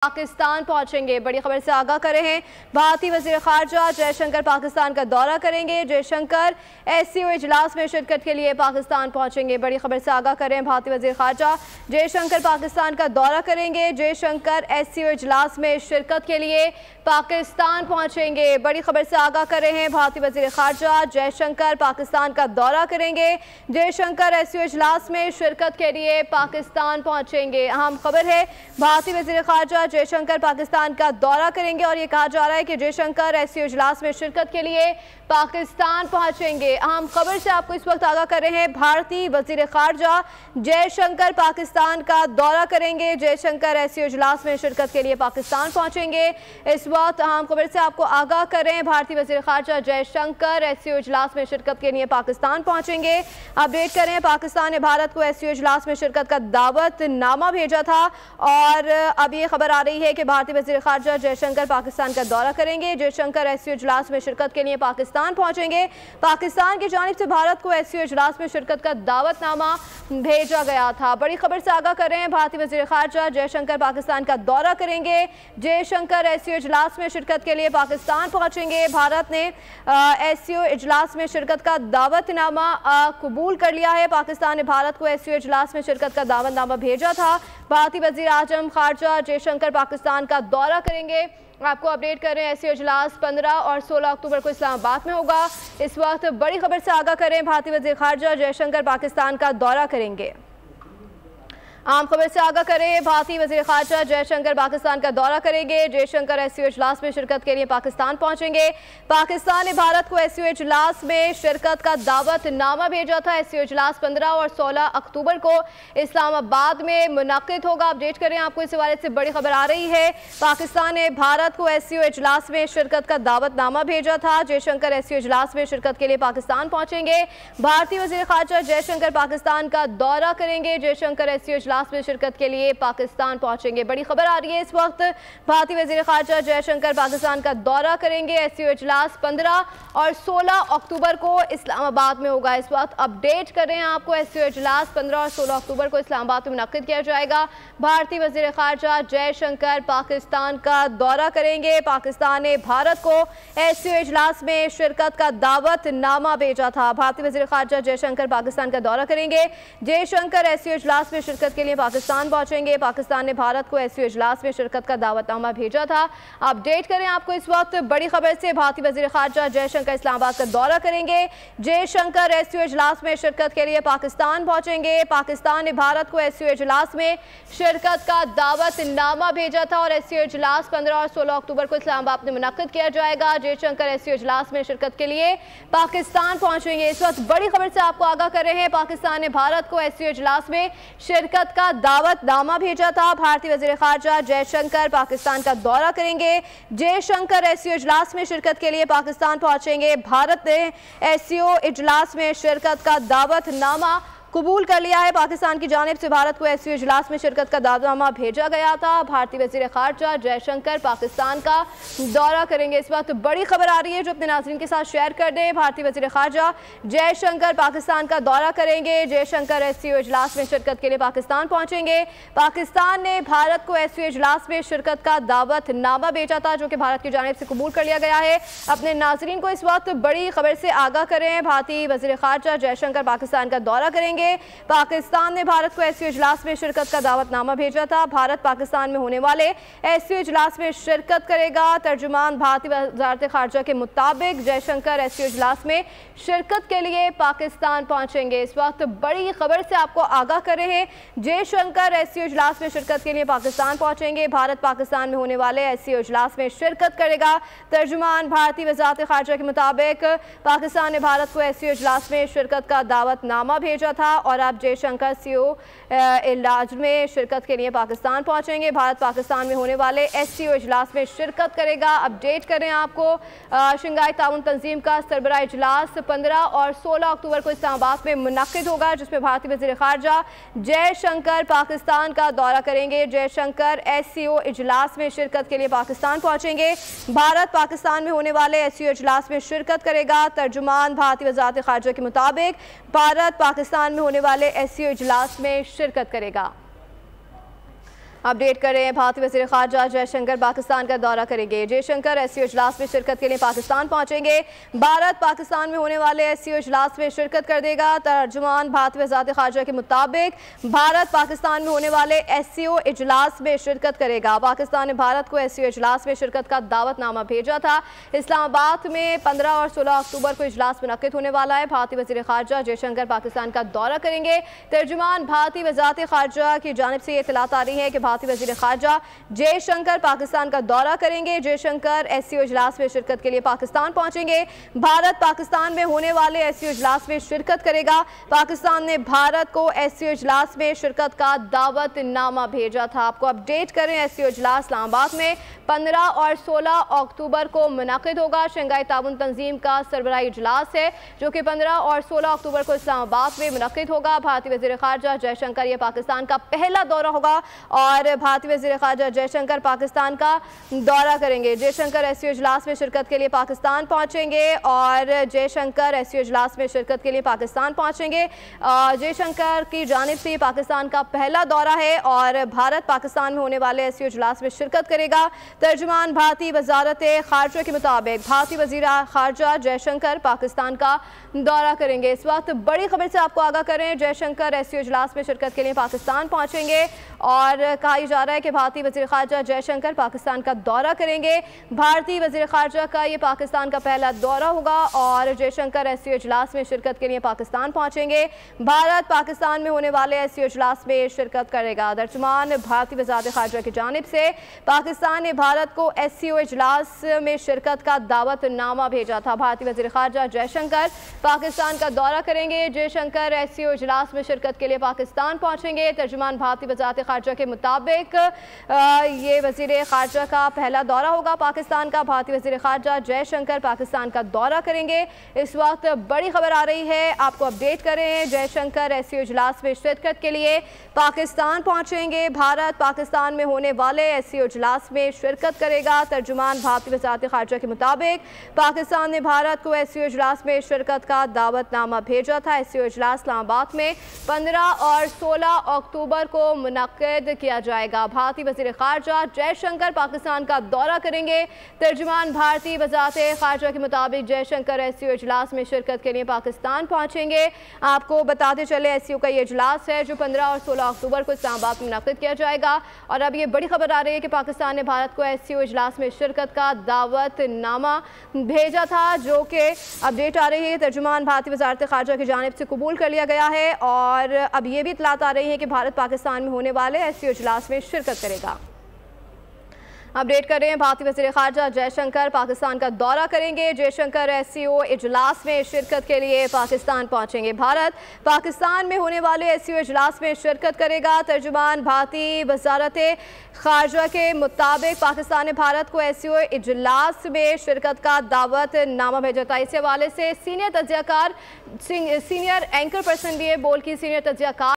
पाकिस्तान पहुंचेंगे। बड़ी खबर से आगाह कर रहे हैं, भारतीय वजीर खारजा जयशंकर पाकिस्तान का दौरा करेंगे। जयशंकर एससीओ इजलास में शिरकत के लिए पाकिस्तान पहुंचेंगे। बड़ी खबर से आगाह कर रहे हैं, भारतीय वजीर खारजा जयशंकर पाकिस्तान का दौरा करेंगे। जयशंकर एससीओ इजलास में शिरकत के लिए पाकिस्तान पहुंचेंगे। बड़ी खबर से आगाह कर रहे हैं, भारतीय वजीर खारजा जयशंकर पाकिस्तान का दौरा करेंगे। जयशंकर एससीओ इजलास में शिरकत के लिए पाकिस्तान पहुंचेंगे। अहम खबर है, भारतीय वजीर खारजा जयशंकर पाकिस्तान का दौरा करेंगे और ये कहा जा रहा है कि जयशंकर एससीओ इजलास में शिरकत के लिए पाकिस्तान पहुंचेंगे। अहम खबर से आपको इस वक्त आगाह कर रहे हैं, भारतीय वजीर खारजा जयशंकर पाकिस्तान का दौरा करेंगे। जयशंकर एससीओ इजलास में शिरकत के लिए पाकिस्तान पहुंचेंगे। इस वक्त अहम खबर से आपको आगाह कर रहे हैं, भारतीय वजीर खारजा जयशंकर एससीओ इजलास में शिरकत के लिए पाकिस्तान पहुंचेंगे। अपडेट करें, पाकिस्तान ने भारत को एससीओ इजलास में शिरकत का दावतनामा भेजा था और अब ये खबर आ रही है कि भारतीय वजीर खारजा जयशंकर पाकिस्तान का दौरा करेंगे। जयशंकर एससीओ इजलास में शिरकत के लिए पाकिस्तान पहुंचेंगे। पाकिस्तान की जानिब से भारत को एससीओ इजलास में शिरकत का दावतनामा भेजा गया था। बड़ी खबर से आगाह कर रहे हैं, भारतीय वजीर खारजा जयशंकर पाकिस्तान का दौरा करेंगे। जयशंकर एससीओ इजलास में शिरकत के लिए पाकिस्तान पहुंचेंगे। भारत ने एससीओ इजलास में शिरकत का दावतनामा कबूल कर लिया है। पाकिस्तान ने भारत को एससीओ इजलास में शिरकत का दावतनामा भेजा था। भारतीय वजीर आजम खारजा जयशंकर पाकिस्तान का दौरा करेंगे। आपको अपडेट कर रहे हैं, एससीओ इजलास 15 और 16 अक्टूबर को इस्लामाबाद में होगा। इस वक्त बड़ी खबर से आगाह करें, भारतीय वजीर खारजा जयशंकर पाकिस्तान का दौरा करेंगे। आम खबर से आगाह करें, भारतीय वजीर खारजा जयशंकर पाकिस्तान का दौरा करेंगे। जयशंकर एससीओ इजलास में शिरकत के लिए पाकिस्तान पहुंचेंगे। पाकिस्तान ने भारत को एससीओ इजलास में शिरकत का दावतनामा भेजा था। एससीओ इजलास 15 और 16 अक्टूबर को इस्लामाबाद में मुनक्किद होगा। अपडेट करें, आपको इस हवाले से बड़ी खबर आ रही है, पाकिस्तान ने भारत को एससीओ इजलास में शिरकत का दावतनामा भेजा था। जयशंकर एससीओ इजलास में शिरकत के लिए पाकिस्तान पहुंचेंगे। भारतीय वजीर खारजा जयशंकर पाकिस्तान का दौरा करेंगे। जयशंकर एससीओ इजलास में शिरकत के लिए पाकिस्तान पहुंचेंगे। बड़ी खबर आ रही है, इस वक्त भारतीय वजीर खारजा जयशंकर पाकिस्तान का दौरा करेंगे। एससीओ इजलास 15 और 16 अक्टूबर को इस्लामाबाद में होगा। इस वक्त अपडेट कर रहे हैं आपको, एससीओ इजलास 15 और 16 अक्टूबर को इस्लामाबाद में मुनक्किद किया जाएगा। भारतीय वजीर खारजा जयशंकर पाकिस्तान का दौरा करेंगे। पाकिस्तान ने भारत को एससीओ इजलास में शिरकत का दावतनामा भेजा था। भारतीय वजीर खारजा जयशंकर पाकिस्तान का दौरा करेंगे। जयशंकर एससीओ इजलास में शिरकत के लिए पाकिस्तान पहुंचेंगे। पाकिस्तान ने भारत को एससीओ इजलास में शिरकत का दावतनामा भेजा था। अपडेट करें आपको इस वक्त बड़ी खबर से, भारतीय वजीर खारजा जयशंकर इस्लामाबाद का दौरा करेंगे। जयशंकर एससीओ इजलास में शिरकत के लिए पाकिस्तान पहुंचेंगे। पाकिस्तान ने भारत को एससीओ इजलास में शिरकत का दावतनामा भेजा था और एससीओ इजलास 15 और 16 अक्टूबर को इस्लामाबाद में मुनक्किद किया जाएगा। जयशंकर एससीओ इजलास में शिरकत के लिए पाकिस्तान पहुंचेंगे। इस वक्त बड़ी खबर से आपको आगाह कर रहे हैं, पाकिस्तान ने भारत को एससीओ इजलास में शिरकत का दावतनामा भेजा था। भारतीय वजीर खारजा जयशंकर पाकिस्तान का दौरा करेंगे। जयशंकर एससीओ इजलास में शिरकत के लिए पाकिस्तान पहुंचेंगे। भारत ने एससीओ इजलास में शिरकत का दावतनामा कबूल कर लिया है। पाकिस्तान की जानिब से भारत को एससीओ इजलास में शिरकत का दावतनामा भेजा गया था। भारतीय वजीर खारजा जयशंकर पाकिस्तान का दौरा करेंगे। इस वक्त बड़ी खबर आ रही है जो अपने नाज़रीन के साथ शेयर कर दें, भारतीय वजीर खारजा जयशंकर पाकिस्तान का दौरा करेंगे। जयशंकर एससीओ इजलास में शिरकत के लिए पाकिस्तान पहुंचेंगे। पाकिस्तान ने भारत को एससीओ इजलास में शिरकत का दावतनामा भेजा था, जो कि भारत की जानिब से कबूल कर लिया गया है। अपने नाज़रीन को इस वक्त बड़ी खबर से आगाह करें, भारतीय वजीर खारजा जयशंकर पाकिस्तान का दौरा करेंगे। पाकिस्तान ने भारत को एससीओ इजलास में शिरकत का दावतनामा भेजा था। भारत पाकिस्तान में होने वाले एससीओ इजलास में शिरकत करेगा। तर्जुमान भारतीय वजारत खारजा के मुताबिक जयशंकर एससीओ इजलास में शिरकत के लिए पाकिस्तान पहुंचेंगे। इस वक्त बड़ी खबर से आपको आगाह कर रहे हैं, जयशंकर एससीओ इजलास में शिरकत के लिए पाकिस्तान पहुंचेंगे। भारत पाकिस्तान में होने वाले एससीओ इजलास में शिरकत करेगा। तर्जुमान भारतीय वजारत खारजा के मुताबिक पाकिस्तान ने भारत को एससीओ इजलास में शिरकत का दावतनामा भेजा था और अब जयशंकर एससीओ इजलास में शिरकत के लिए पाकिस्तान पहुंचेंगे। भारत पाकिस्तान में होने वाले एससीओ इजलास में शिरकत करेगा। अपडेट करें आपको, शंघाई ताउन तंजीम का सरबराह इजलास 15 और 16 अक्टूबर को इस्लामाबाद में मुनक्किद होगा, जिसमें भारतीय वजीर खारजा जयशंकर पाकिस्तान का दौरा करेंगे। जयशंकर एससीओ इजलास में शिरकत के लिए पाकिस्तान पहुंचेंगे। भारत पाकिस्तान में होने वाले एससीओ इजलास में शिरकत करेगा। तर्जुमान भारतीय वजारत खारजा के मुताबिक भारत पाकिस्तान में होने वाले एससीओ इजलास में शिरकत करेगा। अपडेट करें, भारतीय वज़ीर ख़ारजा जयशंकर पाकिस्तान का दौरा करेंगे। जयशंकर एससीओ इजलास में शिरकत के लिए पाकिस्तान पहुंचेंगे। भारत पाकिस्तान में होने वाले एससीओ इजलास में शिरकत कर देगा। तर्जुमान भारतीय वज़ारत ख़ारजा के मुताबिक भारत पाकिस्तान में होने वाले एससीओ इजलास में शिरकत करेगा। पाकिस्तान ने भारत को एससीओ इजलास में शिरकत का दावतनामा भेजा था। इस्लामाबाद में 15 और 16 अक्टूबर को इजलास मुनक्किद होने वाला है। भारतीय वज़ीर ख़ारजा जयशंकर पाकिस्तान का दौरा करेंगे। तर्जुमान भारतीय वज़ारत ख़ारजा की जानिब से ये इत्तलात आ रही है कि भारतीय वज़ीर ख़ारजा जयशंकर पाकिस्तान का दौरा करेंगे। जयशंकर एससीओ इजलास में शिरकत के लिए पाकिस्तान पहुंचेंगे। भारत पाकिस्तान में होने वाले एससीओ इजलास में शिरकत करेगा। पाकिस्तान ने भारत को एससीओ इजलास में शिरकत का दावतनामा भेजा था। आपको अपडेट करें, एससीओ इजलास इस्लामाबाद में 15 और 16 अक्टूबर को मुनक्किद होगा। शंघाई ताउन तंजीम का सरबराही इजलास है जो कि 15 और 16 अक्टूबर को इस्लामाबाद में मुनक्किद होगा। भारतीय वज़ीर ख़ारजा जयशंकर ये पाकिस्तान का पहला दौरा होगा और भारतीय वज़ीर ख़ारजा जयशंकर पाकिस्तान का दौरा करेंगे। जयशंकर एससीओ इजलास में शिरकत के लिए पाकिस्तान पहुंचेंगे और जयशंकर एससीओ इजलास में शिरकत के लिए पाकिस्तान पहुंचेंगे। जयशंकर की जानिब से पाकिस्तान का पहला दौरा है और भारत पाकिस्तान में होने वाले एससीओ इजलास में शिरकत करेगा। तर्जुमान भारतीय वज़ारत ख़ारजा के मुताबिक भारतीय वज़ीर ख़ारजा जयशंकर पाकिस्तान का दौरा करेंगे। इस वक्त बड़ी खबर से आपको आगाह करें, जयशंकर एससीओ इजलास में शिरकत के लिए पाकिस्तान पहुंचेंगे और कहा जा रहा है कि भारतीय वज़ीर ख़ारजा जयशंकर पाकिस्तान का दौरा करेंगे। भारतीय वज़ीर ख़ारजा का ये पाकिस्तान का पहला दौरा होगा और जयशंकर एससीओ इजलास में शिरकत के लिए पाकिस्तान पहुंचेंगे। भारत पाकिस्तान में होने वाले एससीओ इजलास में शिरकत करेगा। तर्जुमान भारतीय वज़ारत ख़ारजा की जानिब से पाकिस्तान ने भारत को एससीओ इजलास में शिरकत का दावतनामा भेजा था। भारतीय वज़ीर ख़ारजा जयशंकर पाकिस्तान का दौरा करेंगे। जयशंकर एससीओ इजलास में शिरकत के लिए पाकिस्तान पहुंचेंगे। तर्जुमान भारतीय वज़ारत ख़ारजा के मुताबिक ये वज़ीर ख़ारजा का पहला दौरा होगा पाकिस्तान का। भारतीय वज़ीर ख़ारजा जयशंकर पाकिस्तान का दौरा करेंगे। इस वक्त बड़ी खबर आ रही है, आपको अपडेट करें, जयशंकर एससीओ इजलास में शिरकत के लिए पाकिस्तान पहुंचेंगे। भारत पाकिस्तान में होने वाले एससीओ इजलास में शिरकत करेगा। तर्जुमान भारतीय वज़ारत ख़ारजा के मुताबिक पाकिस्तान ने भारत को एससीओ इजलास में शिरकत का दावतनामा भेजा था। एससीओ इजलास इस्लामाबाद में 15 और 16 अक्टूबर को मुनक्किद किया जाएगा। भारतीय वज़ीर ख़ारजा जयशंकर पाकिस्तान का दौरा करेंगे। तर्जुमान भारतीय वज़ारत ख़ारजा के मुताबिक जयशंकर एससीओ इजलास में शिरकत के लिए पाकिस्तान पहुंचेंगे। आपको बताते चले, एससीओ का ये इजलास है जो 15 और 16 अक्टूबर को इस्लामाबाद में मुनक्किद किया जाएगा। और अब ये बड़ी खबर आ रही है कि पाकिस्तान ने भारत को एससीओ इजलास में शिरकत का दावतनामा भेजा था, जो कि अपडेट आ रही है तर्जुमान भारतीय वज़ारत ख़ारजा की जानिब से कबूल कर लिया गया है। और अब ये भी इत्तलात आ रही है कि भारत पाकिस्तान में होने वाले एससीओ इजलास में शिरकत करेगा। अपडेट करें, भारतीय वज़ीर ख़ारजा जयशंकर पाकिस्तान का दौरा करेंगे। जयशंकर एससीओ इजलास में शिरकत के लिए पाकिस्तान पहुंचेंगे। भारत पाकिस्तान में होने वाले एससीओ इजलास में शिरकत करेगा। तर्जुमान भारतीय वज़ारत ख़ारजा के मुताबिक पाकिस्तान ने भारत को एससीओ इजलास में शिरकत का दावतनामा भेजा था। इस हवाले से सीनियर एंकर पर्सन भी है, बोल की सीनियर तज्ज़ियाकार